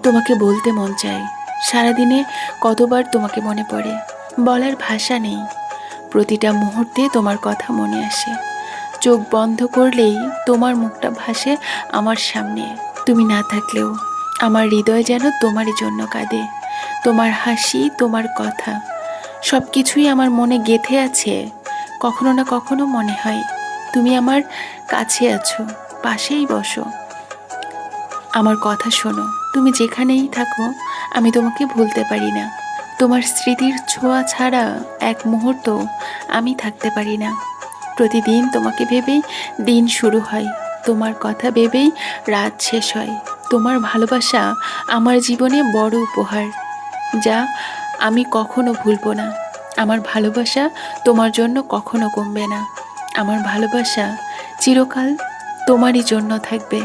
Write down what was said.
তোমাকে বলতে মন চায়, সারাদিনে কতবার তোমাকে মনে পড়ে, বলার ভাষা নেই। প্রতিটা মুহূর্তে তোমার কথা মনে আসে। চোখ বন্ধ করলেই তোমার মুখটা ভাসে আমার সামনে। তুমি না থাকলেও আমার হৃদয় যেন তোমারই জন্য কাঁদে। তোমার হাসি, তোমার কথা, সব কিছুই আমার মনে গেঁথে আছে। কখনো না কখনো মনে হয় তুমি আমার কাছে আছো, পাশেই বসো, আমার কথা শোনো। তুমি যেখানেই থাকো, আমি তোমাকে ভুলতে পারি না। তোমার স্মৃতির ছোঁয়া ছাড়া এক মুহূর্ত আমি থাকতে পারি না। প্রতিদিন তোমাকে ভেবেই দিন শুরু হয়, তোমার কথা ভেবেই রাত শেষ হয়। তোমার ভালোবাসা আমার জীবনে বড় উপহার, যা আমি কখনো ভুলবো না। আমার ভালোবাসা তোমার জন্য কখনো কমবে না। আমার ভালোবাসা চিরকাল তোমারই জন্য থাকবে।